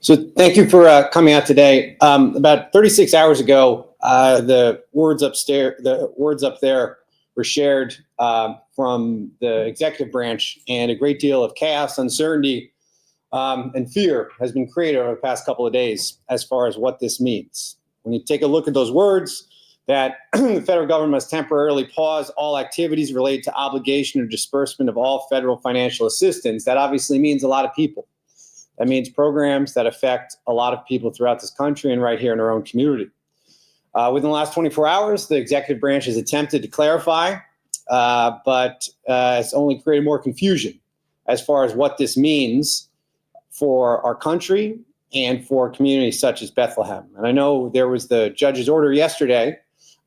So thank you for coming out today. About 36 hours ago, the words up there were shared from the executive branch, and a great deal of chaos, uncertainty, and fear has been created over the past couple of days as far as what this means. When you take a look at those words, that the federal government must temporarily pause all activities related to obligation or disbursement of all federal financial assistance, that obviously means a lot of people. That means programs that affect a lot of people throughout this country and right here in our own community. Within the last 24 hours, the executive branch has attempted to clarify, but it's only created more confusion as far as what this means for our country and for communities such as Bethlehem. And I know there was the judge's order yesterday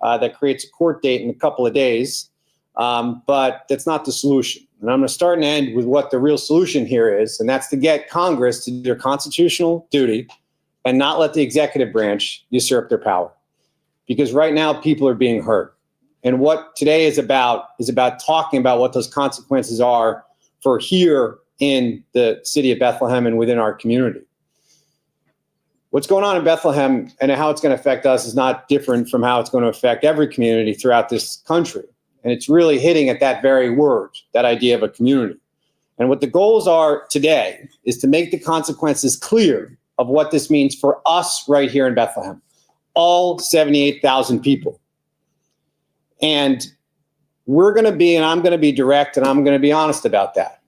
that creates a court date in a couple of days, but that's not the solution. And I'm going to start and end with what the real solution here is, and that's to get Congress to do their constitutional duty and not let the executive branch usurp their power. Because right now, people are being hurt. And what today is about talking about what those consequences are for here in the city of Bethlehem and within our community. What's going on in Bethlehem and how it's going to affect us is not different from how it's going to affect every community throughout this country. And it's really hitting at that very word, that idea of a community. And what the goals are today is to make the consequences clear of what this means for us right here in Bethlehem, all 78,000 people. And we're going to be, and I'm going to be direct, and I'm going to be honest about that,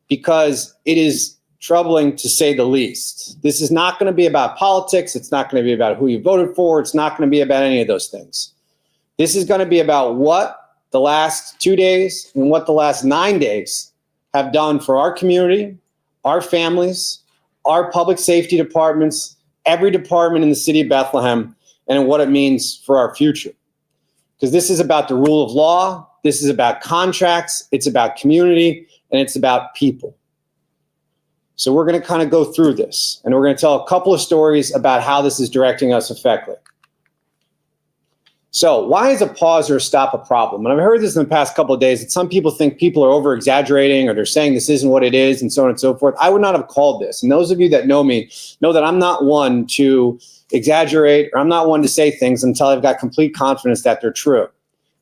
because it is troubling to say the least. This is not going to be about politics. It's not going to be about who you voted for. It's not going to be about any of those things. This is going to be about what the last 2 days and what the last 9 days have done for our community, our families, our public safety departments, every department in the city of Bethlehem, and what it means for our future. Because this is about the rule of law, this is about contracts, it's about community, and it's about people. So we're going to kind of go through this, and we're going to tell a couple of stories about how this is directing us effectively. So why is a pause or a stop a problem? And I've heard this in the past couple of days, that some people think people are over-exaggerating, or they're saying this isn't what it is, and so on and so forth. I would not have called this. And those of you that know me know that I'm not one to exaggerate, or I'm not one to say things until I've got complete confidence that they're true.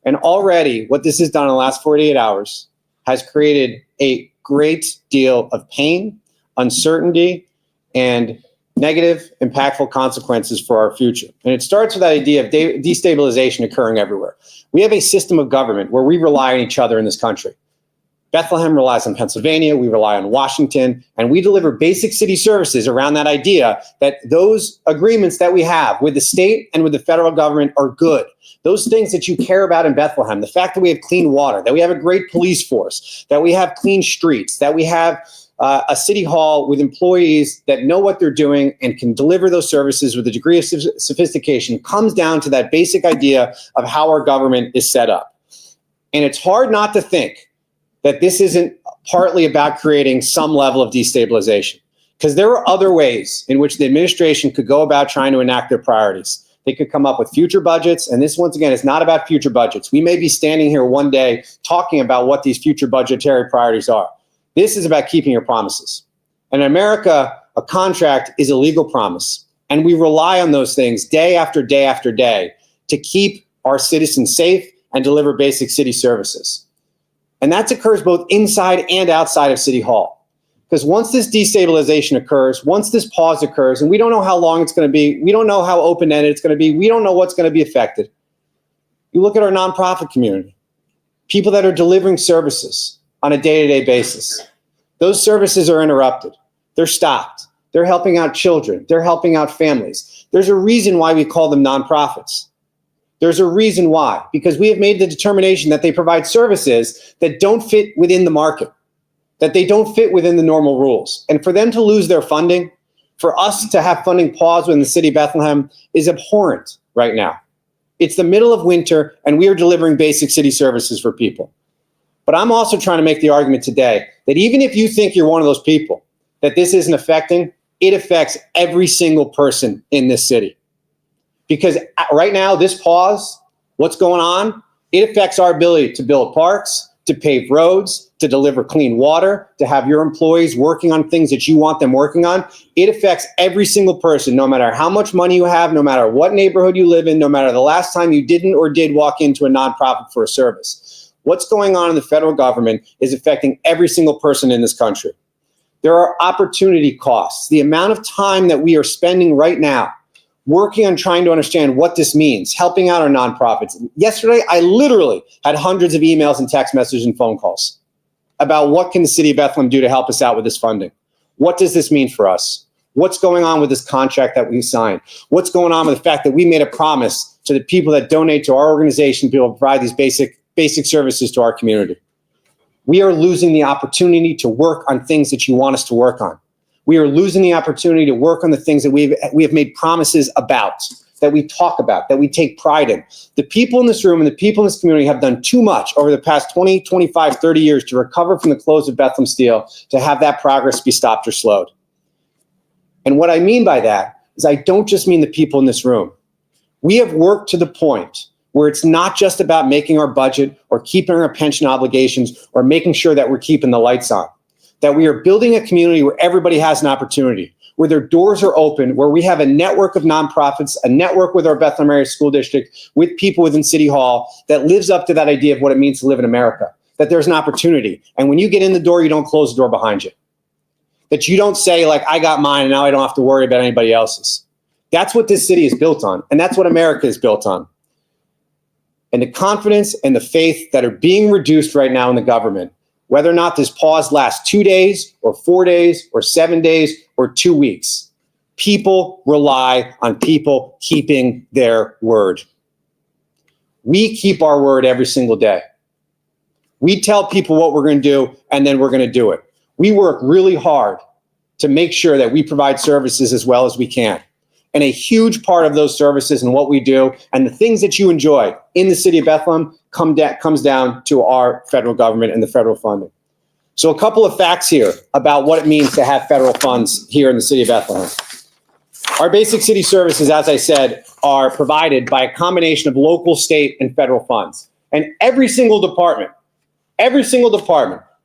And already what this has done in the last 48 hours has created a great deal of pain, uncertainty, and negative, impactful consequences for our future. And it starts with that idea of destabilization occurring everywhere. We have a system of government where we rely on each other in this country. Bethlehem relies on Pennsylvania, we rely on Washington, and we deliver basic city services around that idea that those agreements that we have with the state and with the federal government are good. Those things that you care about in Bethlehem, the fact that we have clean water, that we have a great police force, that we have clean streets, that we have a city hall with employees that know what they're doing and can deliver those services with a degree of sophistication, comes down to that basic idea of how our government is set up. And it's hard not to think that this isn't partly about creating some level of destabilization, because there are other ways in which the administration could go about trying to enact their priorities. They could come up with future budgets, and this, once again, is not about future budgets. We may be standing here one day talking about what these future budgetary priorities are. This is about keeping your promises. And in America, a contract is a legal promise, and we rely on those things day after day after day to keep our citizens safe and deliver basic city services. And that occurs both inside and outside of City Hall. Because once this destabilization occurs, once this pause occurs, and we don't know how long it's going to be, we don't know how open-ended it's going to be, we don't know what's going to be affected. You look at our nonprofit community, people that are delivering services on a day-to-day basis. Those services are interrupted. They're stopped. They're helping out children. They're helping out families. There's a reason why we call them nonprofits. There's a reason why, because we have made the determination that they provide services that don't fit within the market, that they don't fit within the normal rules. And for them to lose their funding, for us to have funding pause within the city of Bethlehem is abhorrent right now. It's the middle of winter, and we are delivering basic city services for people. But I'm also trying to make the argument today that even if you think you're one of those people that this isn't affecting, it affects every single person in this city. Because right now, this pause, what's going on, it affects our ability to build parks, to pave roads, to deliver clean water, to have your employees working on things that you want them working on. It affects every single person, no matter how much money you have, no matter what neighborhood you live in, no matter the last time you didn't or did walk into a nonprofit for a service. What's going on in the federal government is affecting every single person in this country. There are opportunity costs. The amount of time that we are spending right now working on trying to understand what this means, helping out our nonprofits. Yesterday, I literally had hundreds of emails and text messages and phone calls about what can the city of Bethlehem do to help us out with this funding? What does this mean for us? What's going on with this contract that we signed? What's going on with the fact that we made a promise to the people that donate to our organization to be able to provide these basic services to our community? We are losing the opportunity to work on things that you want us to work on. We are losing the opportunity to work on the things that we have made promises about, that we talk about, that we take pride in. The people in this room and the people in this community have done too much over the past 20, 25, 30 years to recover from the close of Bethlehem Steel to have that progress be stopped or slowed. And what I mean by that is I don't just mean the people in this room. We have worked to the point where it's not just about making our budget or keeping our pension obligations or making sure that we're keeping the lights on. That we are building a community where everybody has an opportunity, where their doors are open, where we have a network of nonprofits, a network with our Bethlehem Area School District, with people within City Hall that lives up to that idea of what it means to live in America, that there's an opportunity. And when you get in the door, you don't close the door behind you. That you don't say, like, I got mine and now I don't have to worry about anybody else's. That's what this city is built on. And that's what America is built on. And the confidence and the faith that are being reduced right now in the government, whether or not this pause lasts 2 days or 4 days or 7 days or 2 weeks, people rely on people keeping their word. We keep our word every single day. We tell people what we're going to do, and then we're going to do it. We work really hard to make sure that we provide services as well as we can. And a huge part of those services and what we do and the things that you enjoy in the city of Bethlehem comes down to our federal government and the federal funding. So a couple of facts here about what it means to have federal funds here in the city of Bethlehem. Our basic city services, as I said, are provided by a combination of local, state, and federal funds. And every single department,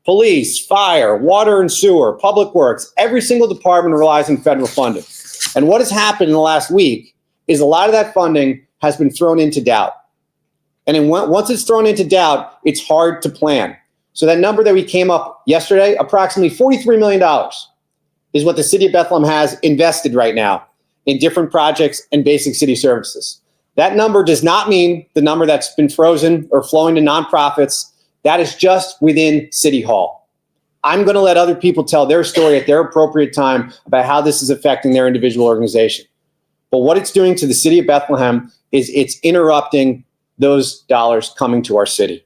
police, fire, water and sewer, public works, every single department relies on federal funding. And what has happened in the last week is a lot of that funding has been thrown into doubt. And then once it's thrown into doubt, it's hard to plan. So that number that we came up yesterday, approximately $43 million, is what the city of Bethlehem has invested right now in different projects and basic city services. That number does not mean the number that's been frozen or flowing to nonprofits. That is just within City Hall. I'm going to let other people tell their story at their appropriate time about how this is affecting their individual organization. But what it's doing to the city of Bethlehem is it's interrupting those dollars coming to our city.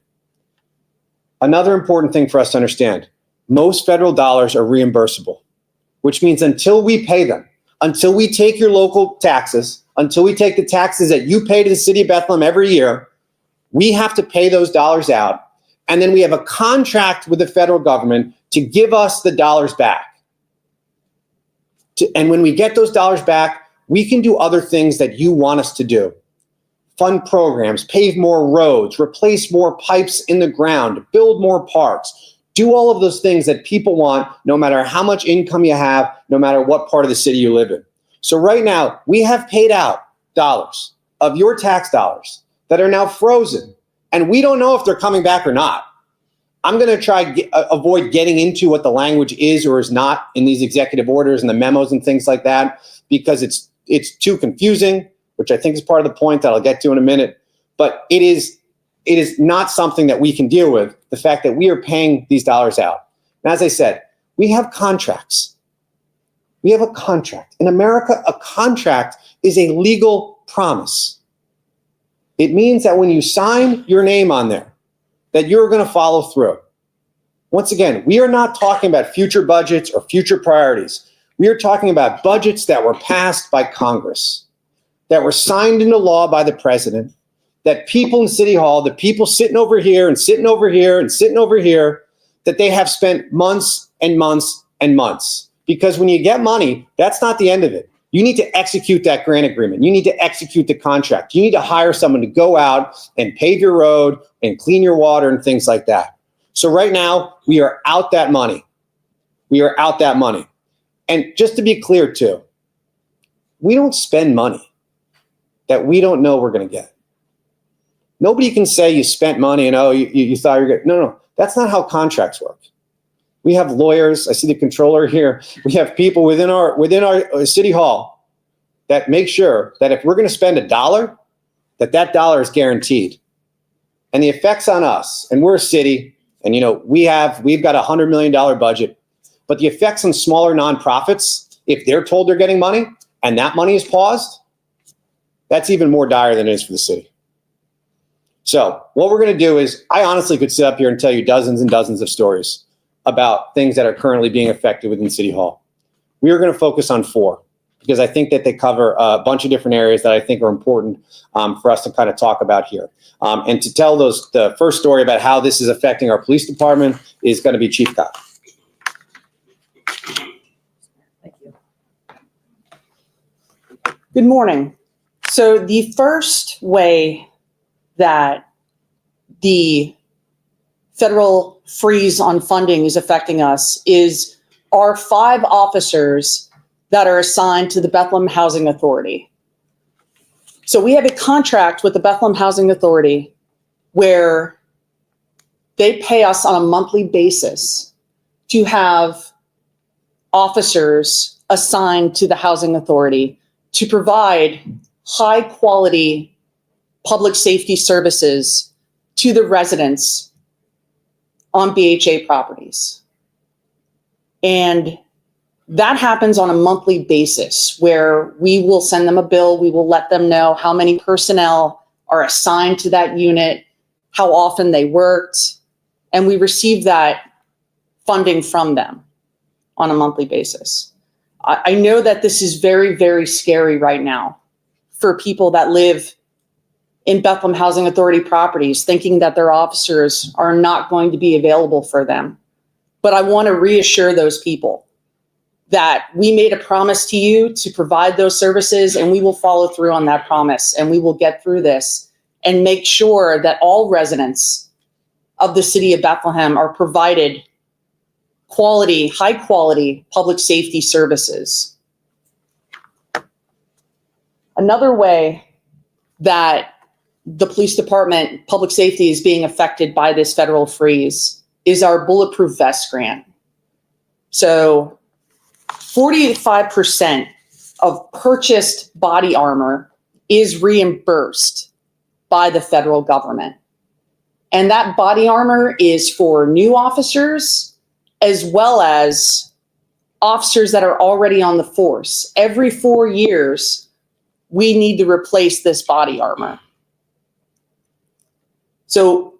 Another important thing for us to understand, most federal dollars are reimbursable, which means until we pay them, until we take your local taxes, until we take the taxes that you pay to the city of Bethlehem every year, we have to pay those dollars out. And then we have a contract with the federal government to give us the dollars back. And when we get those dollars back, we can do other things that you want us to do. Fund programs, pave more roads, replace more pipes in the ground, build more parks, do all of those things that people want, no matter how much income you have, no matter what part of the city you live in. So right now, we have paid out dollars of your tax dollars that are now frozen, and we don't know if they're coming back or not. I'm going to try avoid getting into what the language is or is not in these executive orders and the memos and things like that, because it's too confusing, which I think is part of the point that I'll get to in a minute. But it is not something that we can deal with, the fact that we are paying these dollars out. And as I said, we have contracts. We have a contract. In America, a contract is a legal promise. It means that when you sign your name on there, that you're going to follow through. Once again, we are not talking about future budgets or future priorities. We are talking about budgets that were passed by Congress, that were signed into law by the president, that people in City Hall, the people sitting over here and sitting over here and sitting over here, that they have spent months and months and months Because when you get money, that's not the end of it. You need to execute that grant agreement. You need to execute the contract. You need to hire someone to go out and pave your road and clean your water and things like that. So right now, we are out that money. We are out that money. And just to be clear too, we don't spend money that we don't know we're going to get. Nobody can say you spent money and, oh, you thought you were good. No, that's not how contracts work. We have lawyers. I see the controller here. We have people within our city hall that make sure that if we're going to spend $1, that dollar is guaranteed. And the effects on us, and we're a city, and we've got a $100 million budget, but the effects on smaller nonprofits, if they're told they're getting money and that money is paused, that's even more dire than it is for the city. So what we're going to do is, I honestly could sit up here and tell you dozens and dozens of stories about things that are currently being affected within City Hall. We are going to focus on 4 because I think that they cover a bunch of different areas that I think are important for us to kind of talk about here. And to tell the first story about how this is affecting our police department is going to be Chief Cop. Thank you. Good morning. So the first way that the federal freeze on funding is affecting us is our 5 officers that are assigned to the Bethlehem Housing Authority. So we have a contract with the Bethlehem Housing Authority where they pay us on a monthly basis to have officers assigned to the Housing Authority to provide high quality public safety services to the residents on BHA properties. And that happens on a monthly basis where we will send them a bill. We will let them know how many personnel are assigned to that unit, how often they worked, and we receive that funding from them on a monthly basis. I know that this is very, very scary right now for people that live in Bethlehem Housing Authority properties, thinking that their officers are not going to be available for them. But I want to reassure those people that we made a promise to you to provide those services, and we will follow through on that promise, and we will get through this and make sure that all residents of the city of Bethlehem are provided quality, high quality public safety services. Another way that the police department, public safety is being affected by this federal freeze is our bulletproof vest grant. So 45% of purchased body armor is reimbursed by the federal government. And that body armor is for new officers as well as officers that are already on the force. Every 4 years, we need to replace this body armor. So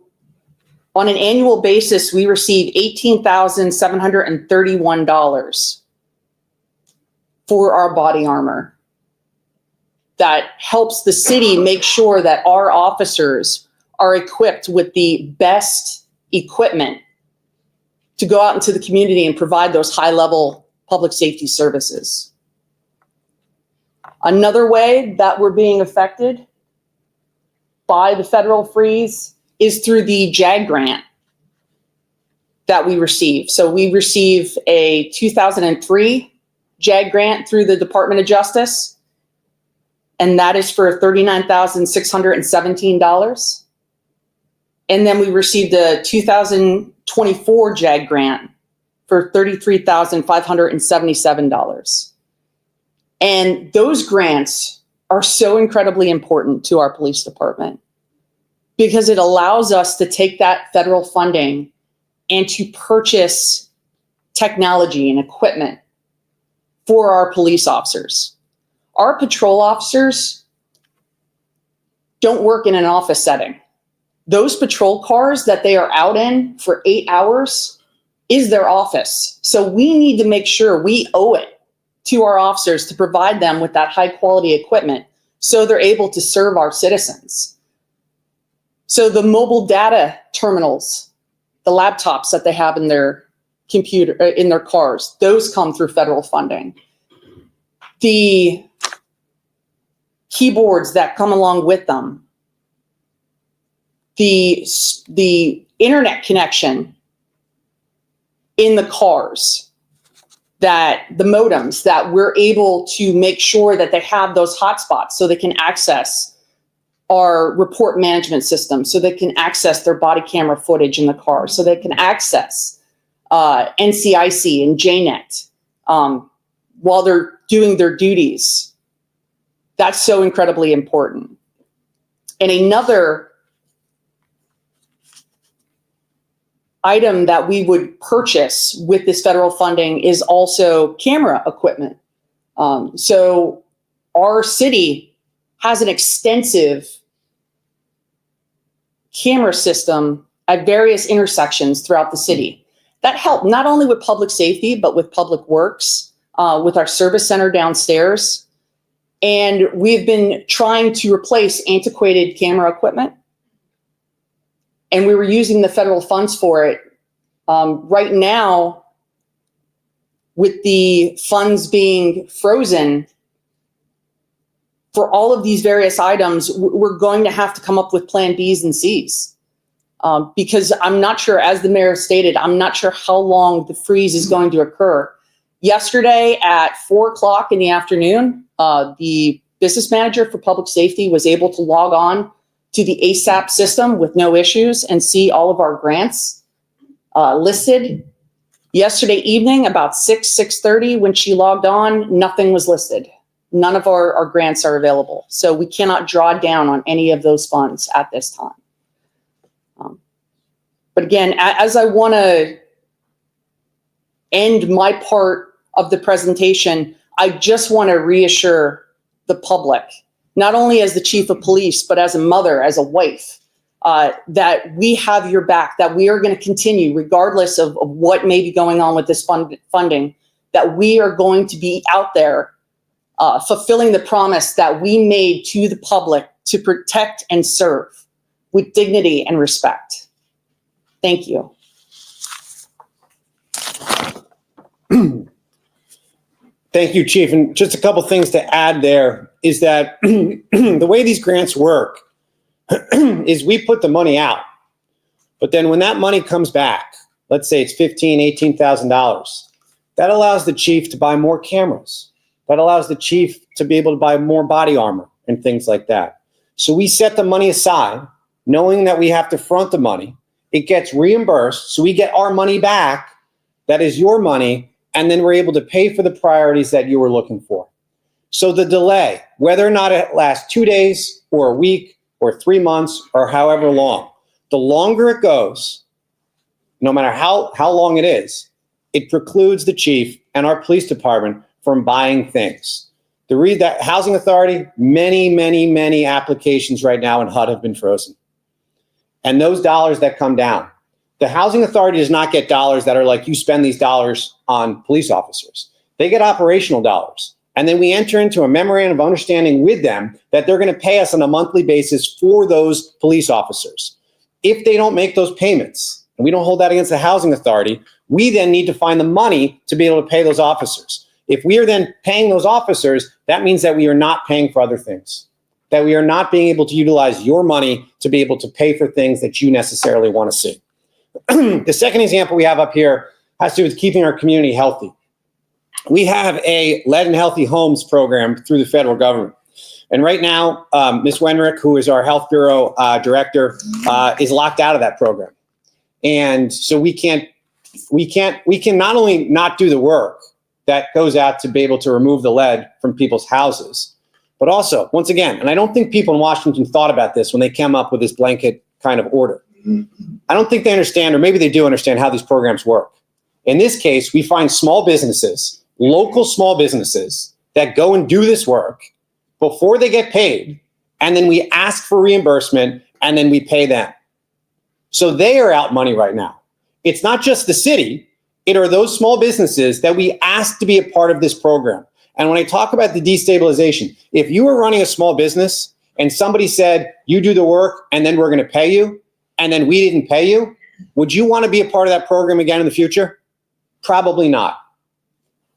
on an annual basis, we receive $18,731 for our body armor. That helps the city make sure that our officers are equipped with the best equipment to go out into the community and provide those high-level public safety services. Another way that we're being affected by the federal freeze is through the JAG grant that we receive. So we receive a 2003 JAG grant through the Department of Justice, and that is for $39,617. And then we received a 2024 JAG grant for $33,577. And those grants are so incredibly important to our police department because it allows us to take that federal funding and to purchase technology and equipment for our police officers. Our patrol officers don't work in an office setting. Those patrol cars that they are out in for 8 hours is their office. So we need to make sure we owe it to our officers to provide them with that high quality equipment so they're able to serve our citizens. So the mobile data terminals, the laptops that they have in their computer in their cars. Those come through federal funding. The keyboards that come along with them, the internet connection in the cars, that the modems, that we're able to make sure that they have those hotspots so they can access our report management system, so they can access their body camera footage in the car, so they can access NCIC and JNet while they're doing their duties. That's so incredibly important. And another item that we would purchase with this federal funding is also camera equipment. So our city has an extensive camera system at various intersections throughout the city that help not only with public safety, but with public works, with our service center downstairs. And we've been trying to replace antiquated camera equipment. And we were using the federal funds for it. Right now, with the funds being frozen for all of these various items, we're going to have to come up with plan Bs and Cs. Because I'm not sure, as the mayor stated, I'm not sure how long the freeze is going to occur. Yesterday at 4 o'clock in the afternoon, the business manager for public safety was able to log on to the ASAP system with no issues and see all of our grants listed. Yesterday evening, about 6:30, when she logged on, nothing was listed. None of our grants are available. So we cannot draw down on any of those funds at this time. But again, as I want to end my part of the presentation, I just want to reassure the public, not only as the chief of police, but as a mother, as a wife, that we have your back, that we are going to continue, regardless of what may be going on with this funding, that we are going to be out there fulfilling the promise that we made to the public to protect and serve with dignity and respect. Thank you. Thank you, Chief. And just a couple things to add there is that the way these grants work is we put the money out, but then when that money comes back, let's say it's $15,000, $18,000, that allows the chief to buy more cameras. That allows the chief to be able to buy more body armor and things like that. So we set the money aside, knowing that we have to front the money. It gets reimbursed, so we get our money back. That is your money, and then we're able to pay for the priorities that you were looking for. So the delay, whether or not it lasts 2 days or a week or 3 months or however long, the longer it goes, no matter how long it is, it precludes the chief and our police department from buying things. To read that Housing Authority, many applications right now in HUD have been frozen. And those dollars that come down, the Housing Authority does not get dollars that are like, you spend these dollars on police officers. They get operational dollars. And then we enter into a memorandum of understanding with them that they're going to pay us on a monthly basis for those police officers. If they don't make those payments, and we don't hold that against the Housing Authority, we then need to find the money to be able to pay those officers. If we are then paying those officers, that means that we are not paying for other things, that we are not being able to utilize your money to be able to pay for things that you necessarily want to see. The second example we have up here has to do with keeping our community healthy. We have a Lead and Healthy Homes program through the federal government. And right now, Ms. Wenrick, who is our Health Bureau director, is locked out of that program. And so we can not only not do the work that goes out to be able to remove the lead from people's houses, but also, once again, and I don't think people in Washington thought about this when they came up with this blanket kind of order. I don't think they understand, or maybe they do understand, how these programs work. In this case, we find small businesses, local small businesses, that go and do this work before they get paid, and then we ask for reimbursement, and then we pay them. So they are out money right now. It's not just the city. It are those small businesses that we ask to be a part of this program. And when I talk about the destabilization, if you were running a small business and somebody said, you do the work and then we're going to pay you, and then we didn't pay you, would you want to be a part of that program again in the future? Probably not.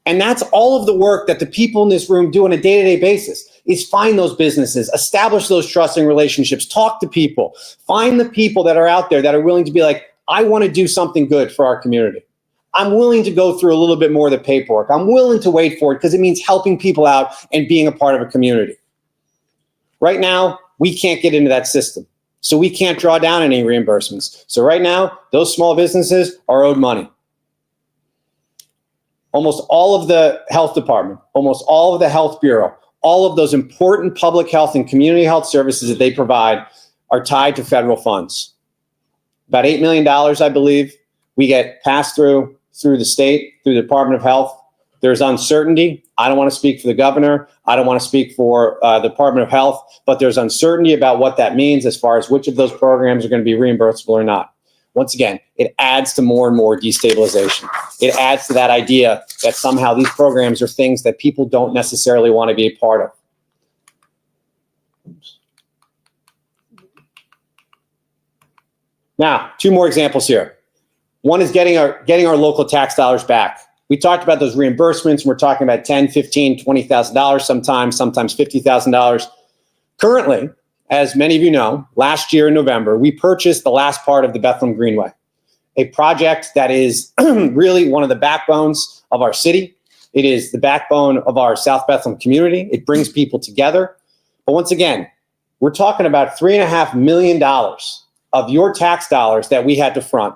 And that's all of the work that the people in this room do on a day-to-day basis, is find those businesses, establish those trusting relationships, talk to people, find the people that are out there that are willing to be like, I want to do something good for our community. I'm willing to go through a little bit more of the paperwork. I'm willing to wait for it because it means helping people out and being a part of a community. Right now, we can't get into that system. So we can't draw down any reimbursements. So right now, those small businesses are owed money. Almost all of the health department, almost all of the health bureau, all of those important public health and community health services that they provide are tied to federal funds. About $8 million, I believe, we get passed through the state, through the Department of Health. There's uncertainty. I don't want to speak for the governor. I don't want to speak for the Department of Health, but there's uncertainty about what that means as far as which of those programs are going to be reimbursable or not. Once again, it adds to more and more destabilization. It adds to that idea that somehow these programs are things that people don't necessarily want to be a part of. Now, two more examples here. One is getting our local tax dollars back. We talked about those reimbursements, and we're talking about $10,000, $15,000, $20,000 sometimes $50,000. Currently, as many of you know, last year in November, we purchased the last part of the Bethlehem Greenway, a project that is really one of the backbones of our city. It is the backbone of our South Bethlehem community. It brings people together. But once again, we're talking about $3.5 million of your tax dollars that we had to front.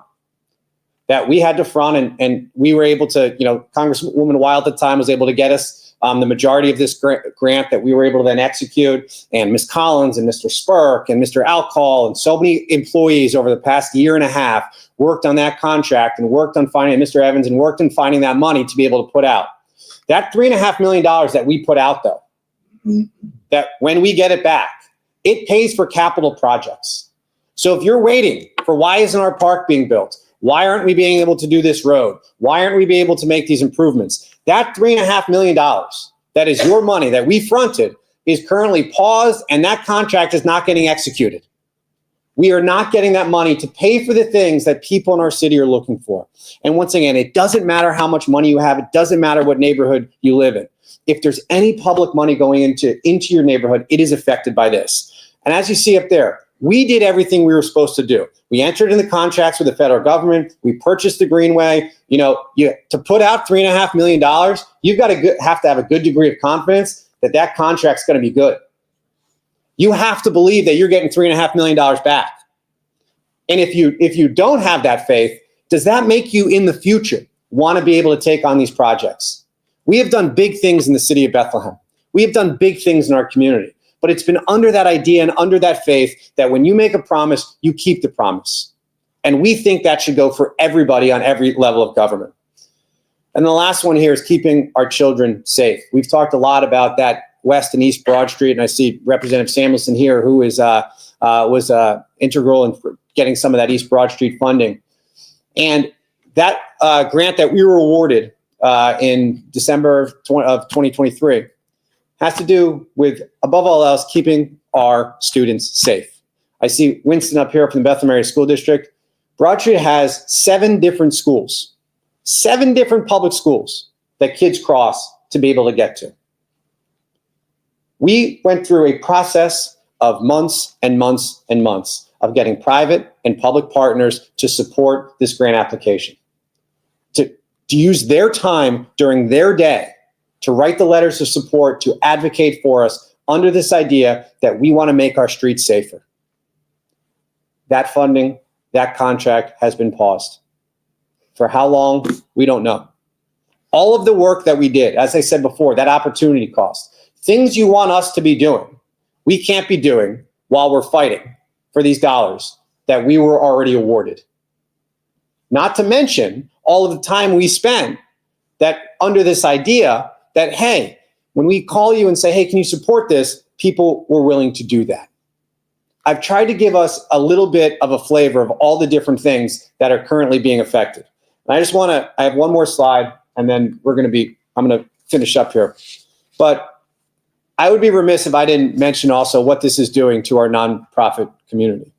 And we were able to, Congresswoman Wild at the time was able to get us the majority of this grant that we were able to then execute, and Ms. Collins and Mr. Spurk and Mr. Alcall and so many employees over the past year and a half worked on that contract and worked on finding Mr. Evans and worked on finding that money to be able to put out. That $3.5 million that we put out, though, that when we get it back, it pays for capital projects. So if you're waiting for why isn't our park being built? Why aren't we being able to do this road? Why aren't we being able to make these improvements? That $3.5 million, that is your money that we fronted, is currently paused, and that contract is not getting executed. We are not getting that money to pay for the things that people in our city are looking for. And once again, it doesn't matter how much money you have. It doesn't matter what neighborhood you live in. If there's any public money going into your neighborhood, it is affected by this. And as you see up there, we did everything we were supposed to do. We entered in the contracts with the federal government. We purchased the Greenway. To put out $3.5 million, you've got to have a good degree of confidence that that contract's going to be good. You have to believe that you're getting $3.5 million back. And if you don't have that faith, does that make you in the future want to be able to take on these projects? We have done big things in the city of Bethlehem. We have done big things in our community. But it's been under that idea and under that faith that when you make a promise, you keep the promise. And we think that should go for everybody on every level of government. And the last one here is keeping our children safe. We've talked a lot about that West and East Broad Street, and I see Representative Samuelson here, who was integral in getting some of that East Broad Street funding. And that grant that we were awarded in December of 2023 has to do with, above all else, keeping our students safe. I see Winston up here from the Bethlehem Area School District. Broad Street has 7 different schools, 7 different public schools that kids cross to be able to get to. We went through a process of months and months and months of getting private and public partners to support this grant application, to use their time during their day to write the letters of support, to advocate for us under this idea that we want to make our streets safer. That funding, that contract has been paused. For how long? We don't know. All of the work that we did, as I said before, that opportunity cost, things you want us to be doing, we can't be doing while we're fighting for these dollars that we were already awarded. Not to mention all of the time we spent that under this idea that, hey, when we call you and say, hey, can you support this? People were willing to do that. I've tried to give us a little bit of a flavor of all the different things that are currently being affected. And I have one more slide, and then I'm going to finish up here. But I would be remiss if I didn't mention also what this is doing to our nonprofit community.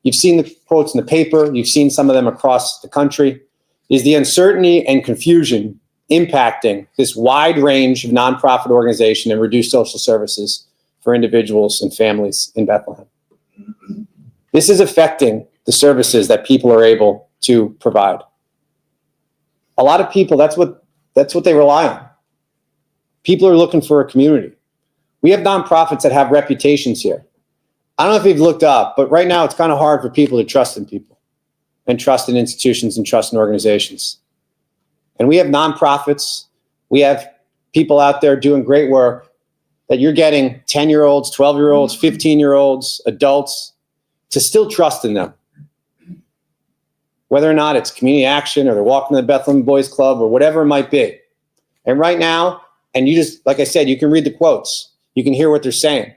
You've seen the quotes in the paper. You've seen some of them across the country. is the uncertainty and confusion impacting this wide range of nonprofit organization and reduced social services for individuals and families in Bethlehem. This is affecting the services that people are able to provide. A lot of people, that's what they rely on. People are looking for a community. We have nonprofits that have reputations here. I don't know if you've looked up, but right now it's kind of hard for people to trust in people and trust in institutions and trust in organizations. And we have nonprofits. We have people out there doing great work that you're getting 10-year-olds, 12-year-olds, 15-year-olds, adults to still trust in them. Whether or not it's community action or they're walking to the Bethlehem Boys Club or whatever it might be. And right now, and you just, like I said, you can read the quotes. You can hear what they're saying.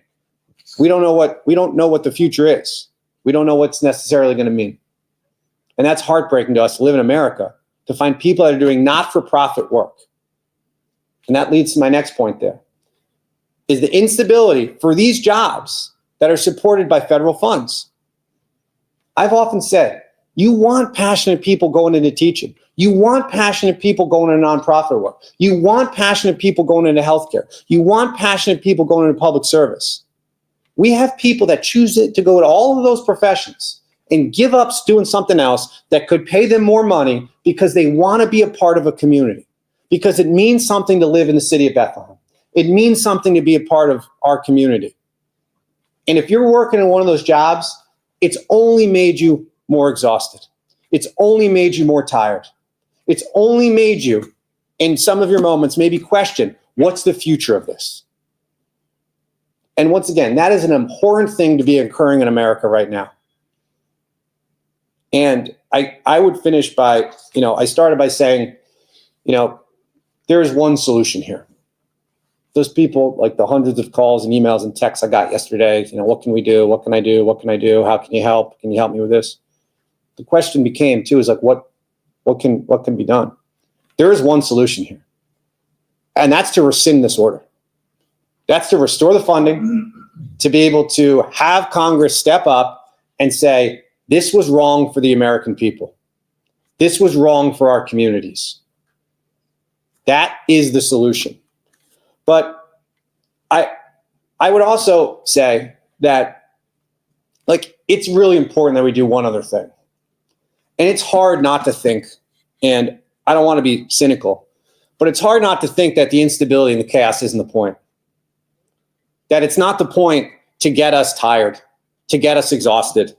We don't know what the future is. We don't know what's necessarily going to mean. And that's heartbreaking to us to live in America, to find people that are doing not-for-profit work. And that leads to my next point there, is the instability for these jobs that are supported by federal funds. I've often said, you want passionate people going into teaching. You want passionate people going into nonprofit work. You want passionate people going into healthcare. You want passionate people going into public service. We have people that choose to go to all of those professions and give up doing something else that could pay them more money because they want to be a part of a community, because it means something to live in the city of Bethlehem. It means something to be a part of our community. And if you're working in one of those jobs, it's only made you more exhausted. It's only made you more tired. It's only made you, in some of your moments, maybe question, what's the future of this? And once again, that is an abhorrent thing to be occurring in America right now. And I would finish by, I started by saying, there is one solution here. Those people, like the hundreds of calls and emails and texts I got yesterday, what can we do? What can I do? What can I do? How can you help? Can you help me with this? The question became too, is like, what can be done? There is one solution here. And that's to rescind this order. That's to restore the funding, to be able to have Congress step up and say, this was wrong for the American people. This was wrong for our communities. That is the solution. But I would also say that, it's really important that we do one other thing. And it's hard not to think, and I don't want to be cynical, but it's hard not to think that the instability and the chaos isn't the point. That it's not the point to get us tired, to get us exhausted,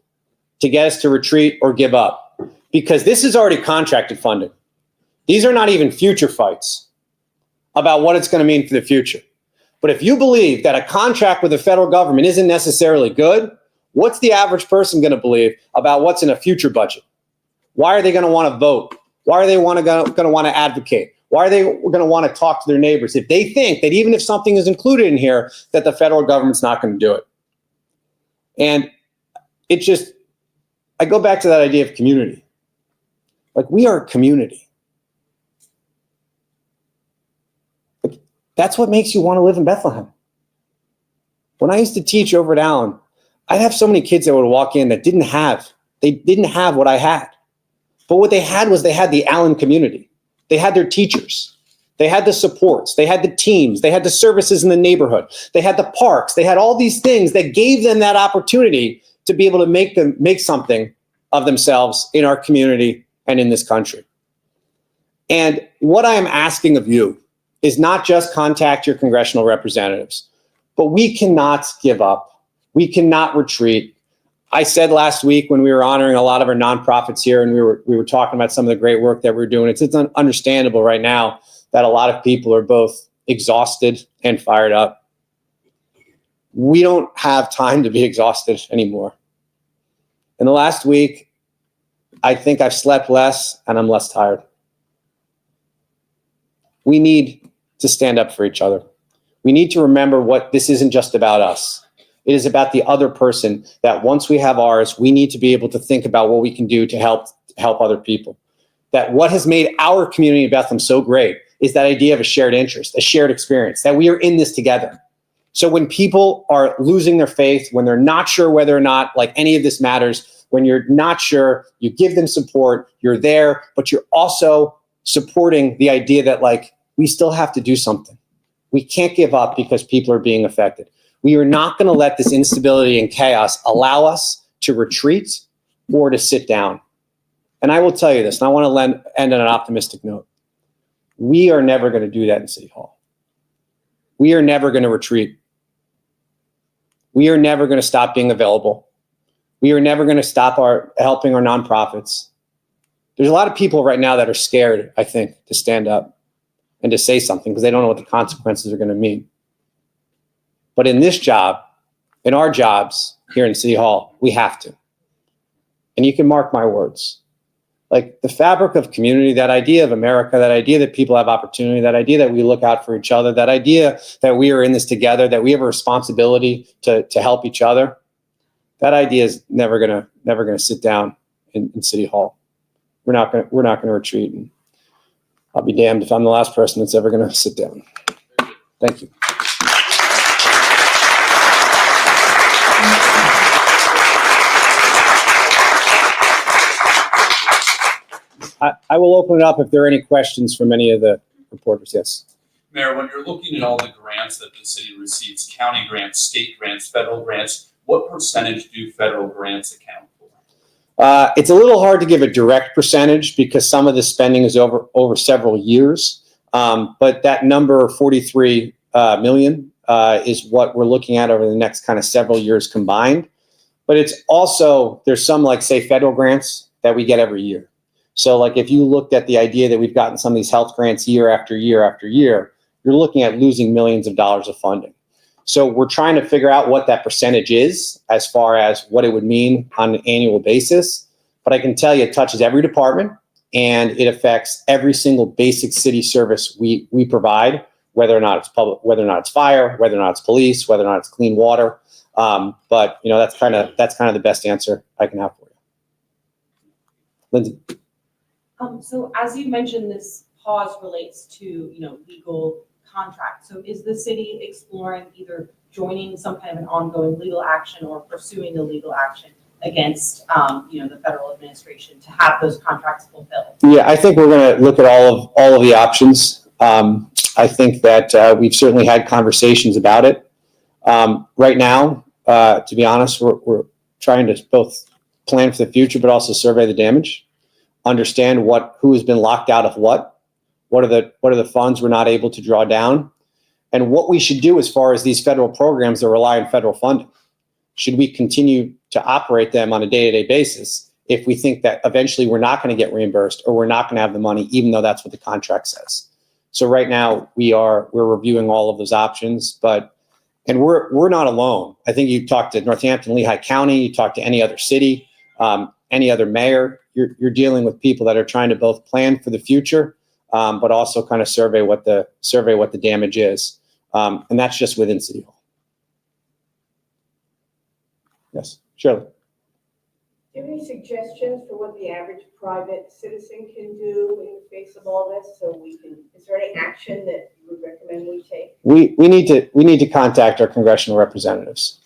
to get us to retreat or give up, because this is already contracted funding. These are not even future fights about what it's going to mean for the future. But if you believe that a contract with the federal government isn't necessarily good, what's the average person going to believe about what's in a future budget? Why are they going to want to vote? Why are they going to want to advocate? Why are they going to want to talk to their neighbors if they think that even if something is included in here, that the federal government's not going to do it? And I go back to that idea of community. We are a community. That's what makes you want to live in Bethlehem. When I used to teach over at Allen, I'd have so many kids that would walk in that didn't have what I had. But what they had was they had the Allen community. They had their teachers. They had the supports. They had the teams. They had the services in the neighborhood. They had the parks. They had all these things that gave them that opportunity to be able to make something of themselves in our community and in this country. And what I am asking of you is not just contact your congressional representatives, but we cannot give up. We cannot retreat. I said last week when we were honoring a lot of our nonprofits here and we were talking about some of the great work that we're doing, it's understandable right now that a lot of people are both exhausted and fired up. We don't have time to be exhausted anymore. In the last week, I think I've slept less and I'm less tired. We need to stand up for each other. We need to remember this isn't just about us. It is about the other person, that once we have ours, we need to be able to think about what we can do to help other people. That what has made our community of Bethlehem so great is that idea of a shared interest, a shared experience, that we are in this together. So when people are losing their faith, when they're not sure whether or not any of this matters, when you're not sure, you give them support, you're there, but you're also supporting the idea that like, we still have to do something. We can't give up because people are being affected. We are not going to let this instability and chaos allow us to retreat or to sit down. And I will tell you this, and I want to end on an optimistic note. We are never going to do that in City Hall. We are never going to retreat. We are never going to stop being available. We are never going to stop helping our nonprofits. There's a lot of people right now that are scared, I think, to stand up and to say something because they don't know what the consequences are going to mean. But in this job, in our jobs here in City Hall, we have to. And you can mark my words. Like the fabric of community, that idea of America, that idea that people have opportunity, that idea that we look out for each other, that idea that we are in this together, that we have a responsibility to help each other, that idea is never gonna sit down in City Hall. We're not gonna retreat. And I'll be damned if I'm the last person that's ever gonna sit down. Thank you. I will open it up if there are any questions from any of the reporters. Yes. Mayor, when you're looking at all the grants that the city receives, county grants, state grants, federal grants, what percentage do federal grants account for? It's a little hard to give a direct percentage because some of the spending is over several years. But that number, 43 million, is what we're looking at over the next kind of several years combined. But it's also, there's some like say federal grants that we get every year. So like if you looked at the idea that we've gotten some of these health grants year after year after year, you're looking at losing millions of dollars of funding. So we're trying to figure out what that percentage is as far as what it would mean on an annual basis. But I can tell you it touches every department and it affects every single basic city service we provide, whether or not it's public, whether or not it's fire, whether or not it's police, whether or not it's clean water. But you know, that's kind of the best answer I can have for you. Lindsay. So as you mentioned, this pause relates to, legal contracts. So is the city exploring either joining some kind of an ongoing legal action or pursuing the legal action against, the federal administration to have those contracts fulfilled? Yeah, I think we're going to look at all of the options. I think that we've certainly had conversations about it. Right now, to be honest, we're trying to both plan for the future, but also survey the damage. Understand who has been locked out of what are the funds we're not able to draw down, and what we should do as far as these federal programs that rely on federal funding. Should we continue to operate them on a day-to-day basis if we think that eventually we're not going to get reimbursed or we're not going to have the money, even though that's what the contract says? So right now we're reviewing all of those options, and we're not alone. I think you talk to Northampton, Lehigh County, you talk to any other city, any other mayor. You're dealing with people that are trying to both plan for the future, but also kind of survey what the damage is, and that's just within City Hall. Yes, Shirley. Do you have any suggestions for what the average private citizen can do in the face of all this? Is there any action that you would recommend we take? We need to contact our congressional representatives.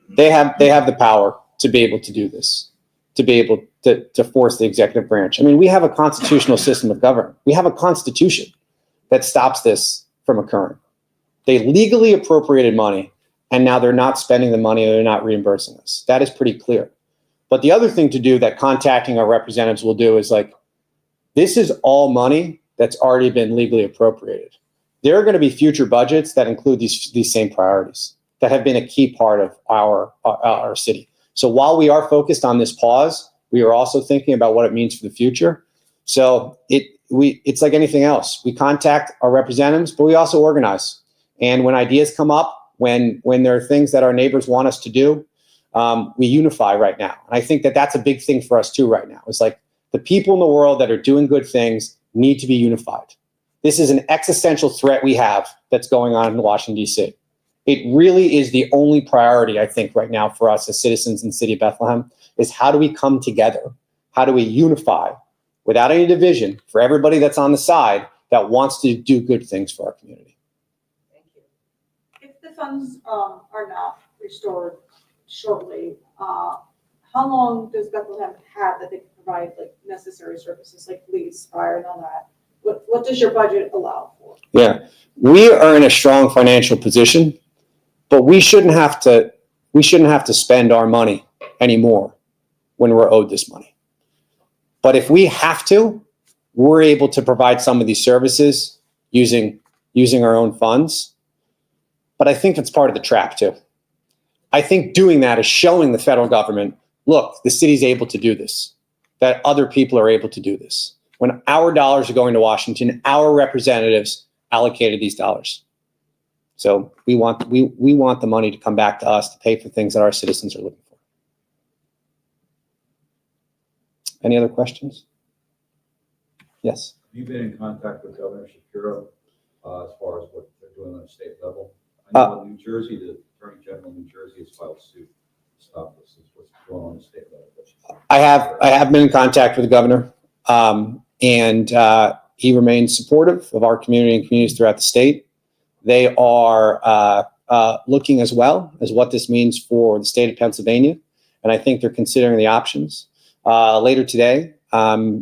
They have the power to be able to do this, to be able to force the executive branch. I mean, we have a constitutional system of government. We have a constitution that stops this from occurring. They legally appropriated money, and now they're not spending the money or they're not reimbursing us. That is pretty clear. But the other thing to do that contacting our representatives will do is like, this is all money that's already been legally appropriated. There are going to be future budgets that include these same priorities that have been a key part of our city. So while we are focused on this pause, we are also thinking about what it means for the future. So it's like anything else. We contact our representatives, but we also organize. And when ideas come up, when there are things that our neighbors want us to do, we unify right now. And I think that that's a big thing for us too right now. It's like the people in the world that are doing good things need to be unified. This is an existential threat we have that's going on in Washington, D.C. It really is the only priority, I think, right now for us as citizens in the city of Bethlehem is how do we come together? How do we unify without any division for everybody that's on the side that wants to do good things for our community? Thank you. If the funds are not restored shortly, how long does Bethlehem have that they can provide like necessary services like police, fire, and all that? What does your budget allow for? Yeah, we are in a strong financial position, but we shouldn't have to spend our money anymore when we're owed this money. But if we have to, we're able to provide some of these services using our own funds. But I think it's part of the trap too. I think doing that is showing the federal government, look, the city's able to do this, that other people are able to do this. When our dollars are going to Washington, our representatives allocated these dollars. So we want the money to come back to us to pay for things that our citizens are looking for. Any other questions? Yes. Have you been in contact with Governor Shapiro as far as what they're doing on a state level? I know in New Jersey, the Attorney General of New Jersey has filed suit to stop this. This is what's going on at the state level. I have been in contact with the governor, and he remains supportive of our community and communities throughout the state. They are looking as well as what this means for the state of Pennsylvania, and I think they're considering the options. Later today,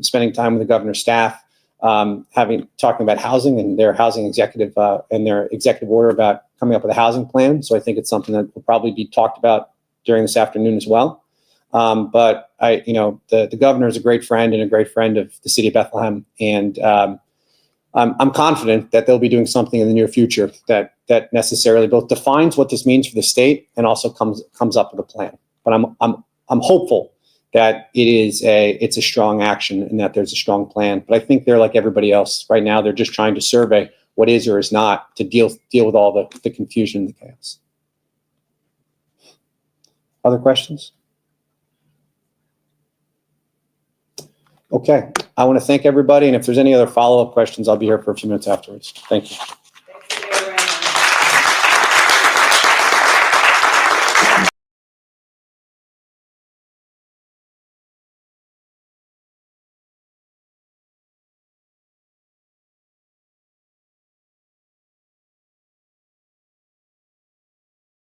spending time with the governor's staff, talking about housing and their housing executive and their executive order about coming up with a housing plan. So I think it's something that will probably be talked about during this afternoon as well. But the governor is a great friend and a great friend of the city of Bethlehem, and I'm confident that they'll be doing something in the near future that necessarily both defines what this means for the state and also comes up with a plan. But I'm hopeful that it's a strong action and that there's a strong plan. But I think they're like everybody else right now. They're just trying to survey what is or is not to deal with all the confusion and the chaos. Other questions? Okay, I want to thank everybody. And if there's any other follow-up questions, I'll be here for a few minutes afterwards. Thank you.